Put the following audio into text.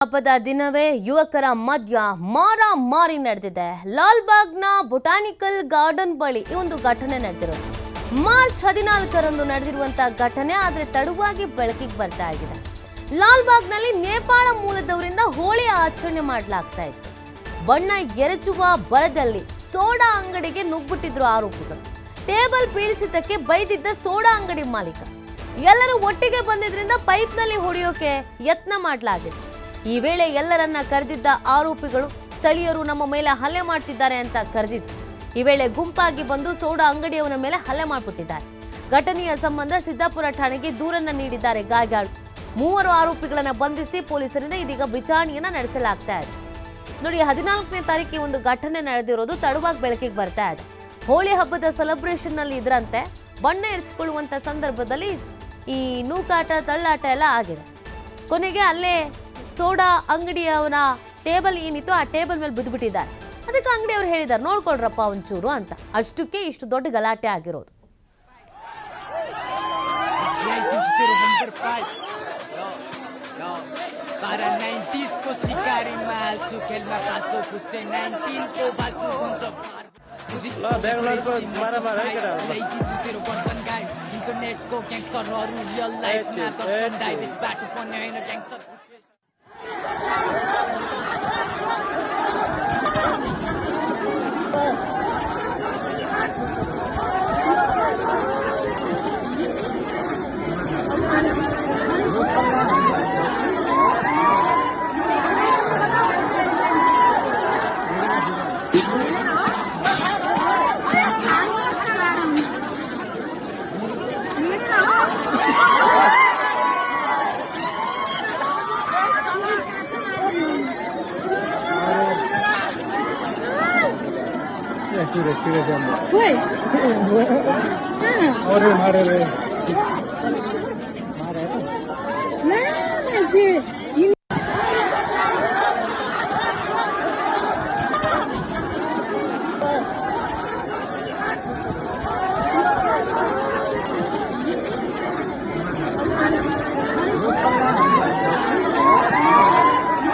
ಹಬ್ಬದ ದಿನವೇ ಯುವಕರ ಮಧ್ಯ ಮಾರಾಮಾರಿ ನಡೆದಿದೆ. ಲಾಲ್ಬಾಗ್ನ ಬೊಟಾನಿಕಲ್ ಗಾರ್ಡನ್ ಬಳಿ ಈ ಒಂದು ಘಟನೆ ನಡೆದಿರೋದು. ಮಾರ್ಚ್ 14ರಂದು ನಡೆದಿರುವಂತಹ ಘಟನೆ ಆದರೆ ತಡವಾಗಿ ಬೆಳಕಿಗೆ ಬರ್ತಾ ಇದೆ. ಲಾಲ್ಬಾಗ್ನಲ್ಲಿ ನೇಪಾಳ ಮೂಲದವರಿಂದ ಹೋಳಿ ಆಚರಣೆ ಮಾಡಲಾಗ್ತಾ ಇತ್ತು. ಬಣ್ಣ ಎರಚುವ ಬರದಲ್ಲಿ ಸೋಡಾ ಅಂಗಡಿಗೆ ನುಗ್ಗಿಬಿಟ್ಟಿದ್ರು ಆರೋಪಿಗಳು. ಟೇಬಲ್ ಬೀಳಿಸಿದ್ದಕ್ಕೆ ಬೈದಿದ್ದ ಸೋಡಾ ಅಂಗಡಿ ಮಾಲೀಕ. ಎಲ್ಲರೂ ಒಟ್ಟಿಗೆ ಬಂದಿದ್ರಿಂದ ಪೈಪ್ನಲ್ಲಿ ಹೊಡೆಯೋಕೆ ಯತ್ನ ಮಾಡಲಾಗಿದೆ. ಈ ವೇಳೆ ಎಲ್ಲರನ್ನ ಕರೆದಿದ್ದ ಆರೋಪಿಗಳು ಸ್ಥಳೀಯರು ನಮ್ಮ ಮೇಲೆ ಹಲ್ಲೆ ಮಾಡ್ತಿದ್ದಾರೆ ಅಂತ ಕರೆದಿದ್ರು. ಈ ವೇಳೆ ಗುಂಪಾಗಿ ಬಂದು ಸೋಡಾ ಅಂಗಡಿಯವನ ಮೇಲೆ ಹಲ್ಲೆ ಮಾಡಿಬಿಟ್ಟಿದ್ದಾರೆ. ಘಟನೆಯ ಸಂಬಂಧ ಸಿದ್ದಾಪುರ ಠಾಣೆಗೆ ದೂರನ್ನ ನೀಡಿದ್ದಾರೆ ಗಾಯಾಳು. 3 ಆರೋಪಿಗಳನ್ನ ಬಂಧಿಸಿ ಪೊಲೀಸರಿಂದ ಇದೀಗ ವಿಚಾರಣೆಯನ್ನ ನಡೆಸಲಾಗ್ತಾ ಇದೆ. ನೋಡಿ, 14ನೇ ತಾರೀಕಿಗೆ ಒಂದು ಘಟನೆ ನಡೆದಿರೋದು ತಡವಾಗಿ ಬೆಳಕಿಗೆ ಬರ್ತಾ ಇದೆ. ಹೋಳಿ ಹಬ್ಬದ ಸೆಲೆಬ್ರೇಷನ್ ನಲ್ಲಿ ಇದ್ರಂತೆ ಬಣ್ಣ ಎರಚಿಕೊಳ್ಳುವಂತ ಸಂದರ್ಭದಲ್ಲಿ ಈ ನೂಕಾಟ ತಳ್ಳಾಟ ಎಲ್ಲ ಆಗಿದೆ. ಕೊನೆಗೆ ಅಲ್ಲೇ ಸೋಡಾ ಅಂಗಡಿಯವನ ಟೇಬಲ್ ಏನಿತ್ತು ಆ ಟೇಬಲ್ ಮೇಲೆ ಬಿದ್ದುಬಿಟ್ಟಿದ್ದಾರೆ. ಅದಕ್ಕೆ ಅಂಗಡಿಯವರು ಹೇಳಿದ್ದಾರೆ, ನೋಡ್ಕೊಳ್ರಪ್ಪ ಒಂಚೂರು ಅಂತ. ಅಷ್ಟಕ್ಕೆ ಇಷ್ಟು ದೊಡ್ಡ ಗಲಾಟೆ ಆಗಿರೋದು. Oi.